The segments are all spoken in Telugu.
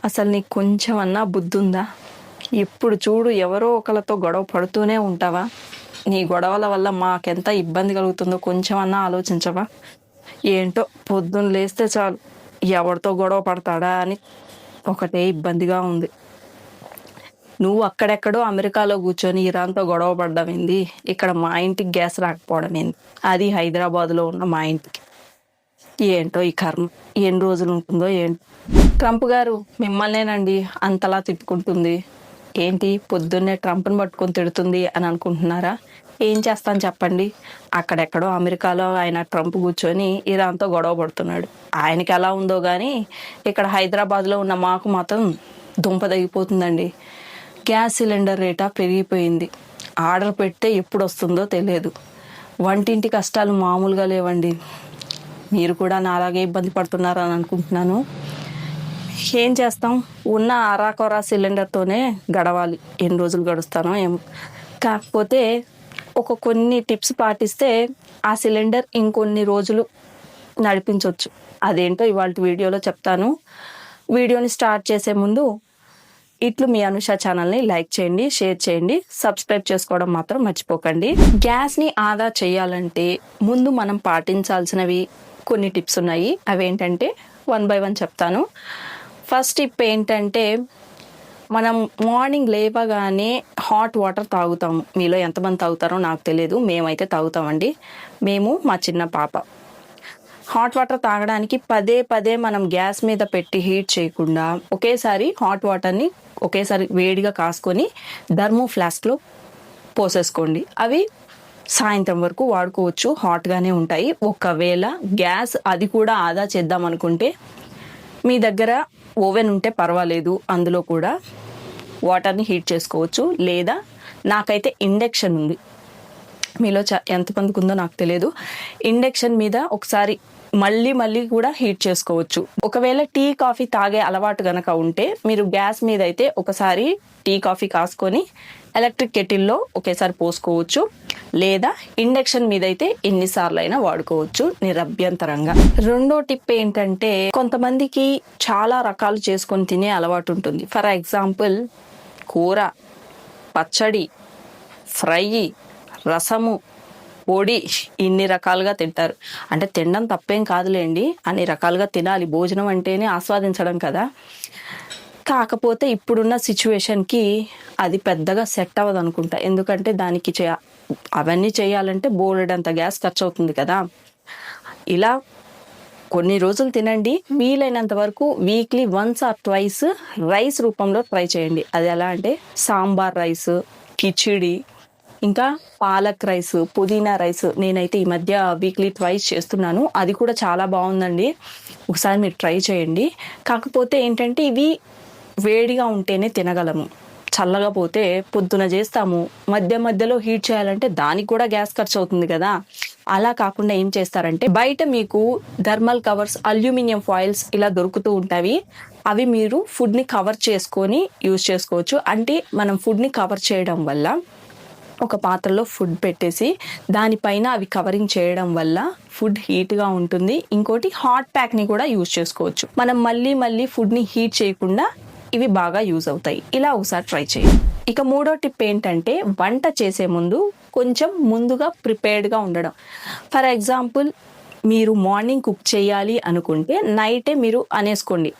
అసలు నీకు కొంచెం అన్నా బుద్ధి ఉందా? ఎప్పుడు చూడు ఎవరో ఒకరితో గొడవ పడుతూనే ఉంటావా? నీ గొడవల వల్ల మాకెంత ఇబ్బంది కలుగుతుందో కొంచెం అన్నా ఆలోచించవా? ఏంటో పొద్దున్న లేస్తే చాలు ఎవరితో గొడవ పడతాడా అని ఒకటే ఇబ్బందిగా ఉంది. నువ్వు అక్కడెక్కడో అమెరికాలో కూర్చొని ఇరాన్తో గొడవ పడ్డం ఏంది, ఇక్కడ మా ఇంటికి గ్యాస్ రాకపోవడం ఏంది, అది హైదరాబాద్లో ఉన్న మా ఇంటికి. ఏంటో ఈ కర్మ ఎన్ని రోజులు ఉంటుందో ఏంటో. ట్రంప్ గారు మిమ్మల్నేనండి అంతలా తిట్టుకుంటుంది. ఏంటి పొద్దున్నే ట్రంప్ని పట్టుకొని తిడుతుంది అని అనుకుంటున్నారా? ఏం చేస్తాను చెప్పండి. అక్కడెక్కడో అమెరికాలో ఆయన ట్రంప్ కూర్చొని ఇరాన్తో గొడవ పడుతున్నాడు. ఆయనకి ఎలా ఉందో కానీ ఇక్కడ హైదరాబాద్లో ఉన్న మాకు మాత్రం దుంప తగ్గిపోతుందండి. గ్యాస్ సిలిండర్ రేటా పెరిగిపోయింది. ఆర్డర్ పెడితే ఎప్పుడు వస్తుందో తెలియదు. వంటింటి కష్టాలు మామూలుగా లేవండి. మీరు కూడా నాలాగే ఇబ్బంది పడుతున్నారని అనుకుంటున్నాను. ఏం చేస్తాం, ఉన్న అరాకొరా సిలిండర్తోనే గడవాలి. ఎన్ని రోజులు గడుస్తానో ఏమో. కాకపోతే కొన్ని టిప్స్ పాటిస్తే ఆ సిలిండర్ ఇంకొన్ని రోజులు నడిపించవచ్చు. అదేంటో ఇవాళ వీడియోలో చెప్తాను. వీడియోని స్టార్ట్ చేసే ముందు ఇట్లు మీ అనుష ఛానల్ని లైక్ చేయండి, షేర్ చేయండి, సబ్స్క్రైబ్ చేసుకోవడం మాత్రం మర్చిపోకండి. గ్యాస్ని ఆదా చేయాలంటే ముందు మనం పాటించాల్సినవి కొన్ని టిప్స్ ఉన్నాయి. అవేంటంటే 1 by 1 చెప్తాను. ఫస్ట్ టిప్ ఏంటంటే, మనం మార్నింగ్ లేవగానే హాట్ వాటర్ తాగుతాము. మీలో ఎంతమంది తాగుతారో నాకు తెలియదు, మేమైతే తాగుతామండి. మేము, మా చిన్న పాప. హాట్ వాటర్ తాగడానికి పదే పదే మనం గ్యాస్ మీద పెట్టి హీట్ చేయకుండా ఒకేసారి హాట్ వాటర్ని ఒకేసారి వేడిగా కాసుకొని థర్మో ఫ్లాస్క్లో పోసేసుకోండి. అవి సాయంత్రం వరకు వాడుకోవచ్చు, హాట్గానే ఉంటాయి. ఒకవేళ గ్యాస్ అది కూడా ఆదా చేద్దాం అనుకుంటే మీ దగ్గర ఓవెన్ ఉంటే పర్వాలేదు, అందులో కూడా వాటర్ని హీట్ చేసుకోవచ్చు. లేదా నాకైతే ఇండక్షన్ ఉంది. మీలో ఎంతమందికి ఉందో నాకు తెలియదు. ఇండక్షన్ మీద ఒకసారి మళ్ళీ కూడా హీట్ చేసుకోవచ్చు. ఒకవేళ టీ కాఫీ తాగే అలవాటు గనక ఉంటే మీరు గ్యాస్ మీద అయితే ఒకసారి టీ కాఫీ కాసుకొని ఎలక్ట్రిక్ కెటిల్లో ఒకేసారి పోసుకోవచ్చు. లేదా ఇండక్షన్ మీద అయితే ఎన్నిసార్లు అయినా వాడుకోవచ్చు నిరభ్యంతరంగా. రెండో టిప్ ఏంటంటే, కొంతమందికి చాలా రకాలు చేసుకొని తినే అలవాటు ఉంటుంది. ఫర్ ఎగ్జాంపుల్ కూర, పచ్చడి, ఫ్రై, రసము, పొడి, ఇన్ని రకాలుగా తింటారు. అంటే తినడం తప్పేం కాదులేండి, అన్ని రకాలుగా తినాలి. భోజనం అంటేనే ఆస్వాదించడం కదా. కాకపోతే ఇప్పుడున్న సిచ్యువేషన్కి అది పెద్దగా సెట్ అవ్వదు అనుకుంటా. ఎందుకంటే దానికి అవన్నీ చేయాలంటే బోలెడంత గ్యాస్ ఖర్చు అవుతుంది కదా. ఇలా కొన్ని రోజులు తినండి. వీలైనంత వరకు వీక్లీ 1 or 2 రైస్ రూపంలో ట్రై చేయండి. అది ఎలా అంటే సాంబార్ రైస్, కిచిడి, ఇంకా పాలక్ రైస్, పుదీనా రైస్. నేనైతే ఈ మధ్య వీక్లీ 2 చేస్తున్నాను. అది కూడా చాలా బాగుందండి. ఒకసారి మీరు ట్రై చేయండి. కాకపోతే ఏంటంటే ఇవి వేడిగా ఉంటేనే తినగలము. చల్లగా పోతే పొద్దున చేస్తాము, మధ్యలో హీట్ చేయాలంటే దానికి కూడా గ్యాస్ ఖర్చు అవుతుంది కదా. అలా కాకుండా ఏం చేస్తారంటే, బయట మీకు థర్మల్ కవర్స్, అల్యూమినియం ఫాయిల్స్ ఇలా దొరుకుతూ ఉంటాయి. అవి మీరు ఫుడ్ని కవర్ చేసుకొని యూజ్ చేసుకోవచ్చు. అంటే మనం ఫుడ్ని కవర్ చేయడం వల్ల ఒక పాత్రలో ఫుడ్ పెట్టేసి దానిపైన అవి కవరింగ్ చేయడం వల్ల ఫుడ్ హీట్గా ఉంటుంది. ఇంకోటి హాట్ ప్యాక్ని కూడా యూజ్ చేసుకోవచ్చు. మనం మళ్ళీ ఫుడ్ని హీట్ చేయకుండా ఇవి బాగా యూజ్ అవుతాయి. ఇలా ఒకసారి ట్రై చేయండి. ఇక మూడో టిప్ ఏంటంటే, వంట చేసే ముందు కొంచెం ముందుగా ప్రిపేర్డ్గా ఉండడం. ఫర్ ఎగ్జాంపుల్ మీరు మార్నింగ్ కుక్ చేయాలి అనుకుంటే నైటే మీరు అనేసుకోండి,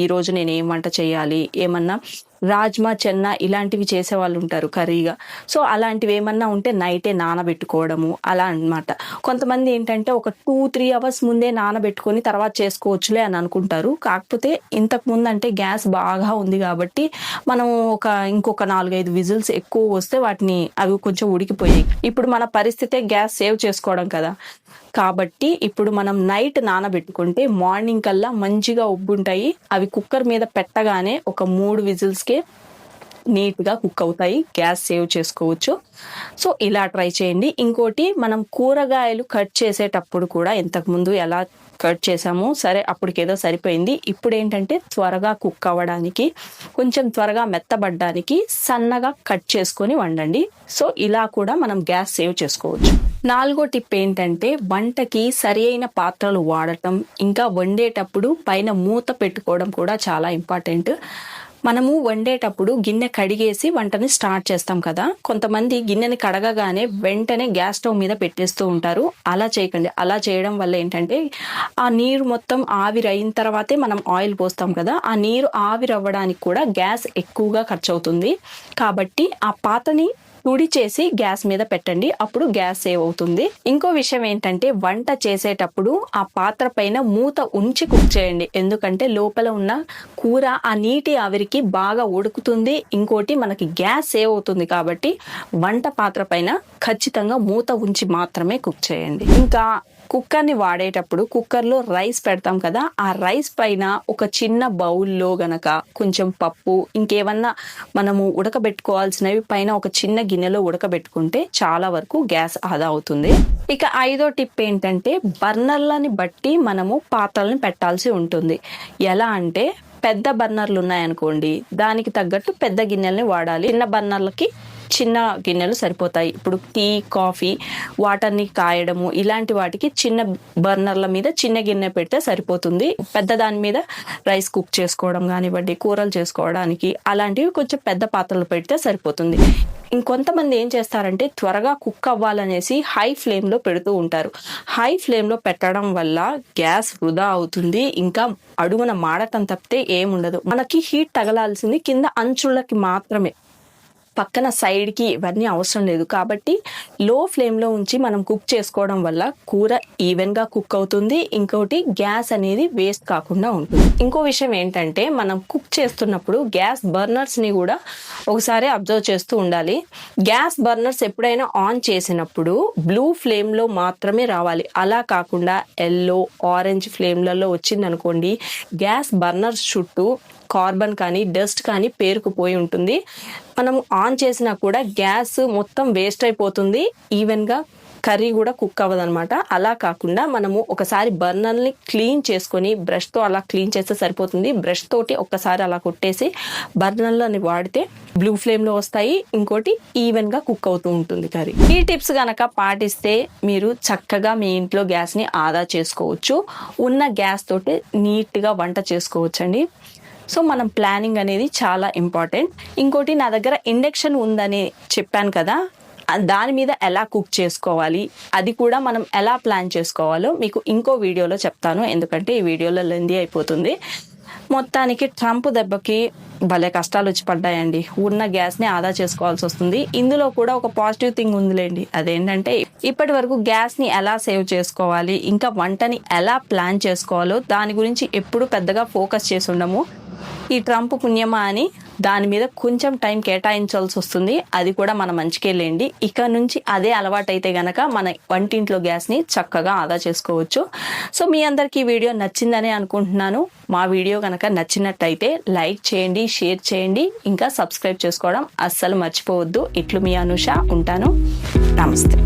ఈరోజు నేను ఏం వంట చేయాలి. ఏమన్నా రాజ్మా, చెన్నా ఇలాంటివి చేసే వాళ్ళు ఉంటారు కర్రీగా. సో అలాంటివి ఏమన్నా ఉంటే నైటే నానబెట్టుకోవడము అలా అన్నమాట. కొంతమంది ఏంటంటే ఒక 2-3 hours ముందే నానబెట్టుకొని తర్వాత చేసుకోవచ్చులే అని అనుకుంటారు. కాకపోతే ఇంతకు ముందు అంటే గ్యాస్ బాగా ఉంది కాబట్టి మనం ఇంకొక 4-5 విజిల్స్ ఎక్కువ వస్తే అవి కొంచెం ఉడికిపోయాయి. ఇప్పుడు మన పరిస్థితే గ్యాస్ సేవ్ చేసుకోవడం కదా. కాబట్టి ఇప్పుడు మనం నైట్ నానబెట్టుకుంటే మార్నింగ్ కల్లా మంచిగా ఉబ్బుంటాయి. అవి కుక్కర్ మీద పెట్టగానే ఒక 3 విజిల్స్కే నీట్గా కుక్ అవుతాయి. గ్యాస్ సేవ్ చేసుకోవచ్చు. సో ఇలా ట్రై చేయండి. ఇంకోటి, మనం కూరగాయలు కట్ చేసేటప్పుడు కూడా ఇంతకుముందు ఎలా కట్ చేసామో సరే అప్పటికేదో సరిపోయింది. ఇప్పుడు ఏంటంటే త్వరగా కుక్ అవ్వడానికి, కొంచెం త్వరగా మెత్తబడ్డానికి సన్నగా కట్ చేసుకొని వండండి. సో ఇలా కూడా మనం గ్యాస్ సేవ్ చేసుకోవచ్చు. నాలుగో టిప్ ఏంటంటే వంటకి సరి అయిన పాత్రలు వాడటం, ఇంకా వండేటప్పుడు పైన మూత పెట్టుకోవడం కూడా చాలా ఇంపార్టెంట్. మనము వండేటప్పుడు గిన్నె కడిగేసి వంటని స్టార్ట్ చేస్తాం కదా, కొంతమంది గిన్నెని కడగగానే వెంటనే గ్యాస్ స్టవ్ మీద పెట్టేస్తూ ఉంటారు. అలా చేయకండి. అలా చేయడం వల్ల ఏంటంటే ఆ నీరు మొత్తం ఆవిరి అయిన తర్వాతే మనం ఆయిల్ పోస్తాం కదా, ఆ నీరు ఆవిరి అవ్వడానికి కూడా గ్యాస్ ఎక్కువగా ఖర్చు అవుతుంది. కాబట్టి ఆ పాత్రని తుడి చేసి గ్యాస్ మీద పెట్టండి, అప్పుడు గ్యాస్ సేవ్ అవుతుంది. ఇంకో విషయం ఏంటంటే వంట చేసేటప్పుడు ఆ పాత్ర పైన మూత ఉంచి కుక్ చేయండి, ఎందుకంటే లోపల ఉన్న కూర ఆ నీటి ఆవిరికి బాగా ఉడుకుతుంది. ఇంకోటి మనకి గ్యాస్ సేవ్ అవుతుంది. కాబట్టి వంట పాత్ర పైన ఖచ్చితంగా మూత ఉంచి మాత్రమే కుక్ చేయండి. ఇంకా కుక్కర్ని వాడేటప్పుడు కుక్కర్లో రైస్ పెడతాం కదా, ఆ రైస్ పైన ఒక చిన్న బౌల్లో గనక కొంచెం పప్పు, ఇంకేమన్నా మనము ఉడకబెట్టుకోవాల్సినవి పైన ఒక చిన్న గిన్నెలో ఉడకబెట్టుకుంటే చాలా వరకు గ్యాస్ ఆదా అవుతుంది. ఇక ఐదో టిప్ ఏంటంటే బర్నర్లని బట్టి మనము పాత్రలను పెట్టాల్సి ఉంటుంది. ఎలా అంటే పెద్ద బర్నర్లు ఉన్నాయనుకోండి, దానికి తగ్గట్టు పెద్ద గిన్నెల్ని వాడాలి. చిన్న బర్నర్లకి చిన్న గిన్నెలు సరిపోతాయి. ఇప్పుడు టీ, కాఫీ, వాటర్ని కాయడము ఇలాంటి వాటికి చిన్న బర్నర్ల మీద చిన్న గిన్నె పెడితే సరిపోతుంది. పెద్ద దాని మీద రైస్ కుక్ చేసుకోవడం కానివ్వండి, కూరలు చేసుకోవడానికి అలాంటివి కొంచెం పెద్ద పాత్రలు పెడితే సరిపోతుంది. ఇంకొంతమంది ఏం చేస్తారంటే త్వరగా కుక్ అవ్వాలనేసి హై ఫ్లేమ్లో పెడుతూ ఉంటారు. హై ఫ్లేమ్లో పెట్టడం వల్ల గ్యాస్ వృధా అవుతుంది, ఇంకా అడుగున మాడటం తప్పితే ఏముండదు. మనకి హీట్ తగలాల్సింది కింద అంచులకి మాత్రమే, పక్కన సైడ్కి ఇవన్నీ అవసరం లేదు. కాబట్టి లో ఫ్లేమ్లో ఉంచి మనం కుక్ చేసుకోవడం వల్ల కూర ఈవెన్గా కుక్ అవుతుంది. ఇంకోటి గ్యాస్ అనేది వేస్ట్ కాకుండా ఉంటుంది. ఇంకో విషయం ఏంటంటే మనం కుక్ చేస్తున్నప్పుడు గ్యాస్ బర్నర్స్ని కూడా ఒకసారి అబ్జర్వ్ చేస్తూ ఉండాలి. గ్యాస్ బర్నర్స్ ఎప్పుడైనా ఆన్ చేసినప్పుడు బ్లూ ఫ్లేమ్లో మాత్రమే రావాలి. అలా కాకుండా ఎల్లో, ఆరెంజ్ ఫ్లేమ్లలో వచ్చిందనుకోండి, గ్యాస్ బర్నర్స్ చుట్టూ కార్బన్ కానీ డస్ట్ కానీ పేరుకుపోయి ఉంటుంది. మనం ఆన్ చేసినా కూడా గ్యాస్ మొత్తం వేస్ట్ అయిపోతుంది, ఈవెన్గా కర్రీ కూడా కుక్ అవ్వదనమాట. అలా కాకుండా మనము ఒకసారి బర్నర్ని క్లీన్ చేసుకొని బ్రష్తో అలా క్లీన్ చేస్తే సరిపోతుంది. బ్రష్ తోటి ఒక్కసారి అలా కొట్టేసి బర్నర్లని వాడితే బ్లూ ఫ్లేమ్లో వస్తాయి. ఇంకోటి ఈవెన్గా కుక్ అవుతూ ఉంటుంది కర్రీ. ఈ టిప్స్ కనుక పాటిస్తే మీరు చక్కగా మీ ఇంట్లో గ్యాస్ని ఆదా చేసుకోవచ్చు. ఉన్న గ్యాస్ తోటి నీట్గా వంట చేసుకోవచ్చు అండి. సో మనం ప్లానింగ్ అనేది చాలా ఇంపార్టెంట్. ఇంకోటి నా దగ్గర ఇండక్షన్ ఉందని చెప్పాను కదా, దాని మీద ఎలా కుక్ చేసుకోవాలి, అది కూడా మనం ఎలా ప్లాన్ చేసుకోవాలో మీకు ఇంకో వీడియోలో చెప్తాను, ఎందుకంటే ఈ వీడియోలో లెందీ అయిపోతుంది. మొత్తానికి ట్రంప్ దెబ్బకి భలే కష్టాలు వచ్చి పడ్డాయండి. ఉన్న గ్యాస్ని ఆదా చేసుకోవాల్సి వస్తుంది. ఇందులో కూడా ఒక పాజిటివ్ థింగ్ ఉందిలేండి, అదేంటంటే ఇప్పటి వరకు గ్యాస్ని ఎలా సేవ్ చేసుకోవాలి, ఇంకా వంటని ఎలా ప్లాన్ చేసుకోవాలో దాని గురించి ఎప్పుడు పెద్దగా ఫోకస్ చేసి ఉండము. ఈ ట్రంప్ పుణ్యమా అని దాని మీద కొంచెం టైం కేటాయించాల్సి వస్తుంది. అది కూడా మన మంచికే లేండి. ఇక నుంచి అదే అలవాటైతే గనక మన వంటింట్లో గ్యాస్ని చక్కగా ఆదా చేసుకోవచ్చు. సో మీ అందరికీ ఈ వీడియో నచ్చిందనే అనుకుంటున్నాను. మా వీడియో కనుక నచ్చినట్టయితే లైక్ చేయండి, షేర్ చేయండి, ఇంకా సబ్స్క్రైబ్ చేసుకోవడం అస్సలు మర్చిపోవద్దు. ఇట్లు మీ అనుష, ఉంటాను. నమస్తే.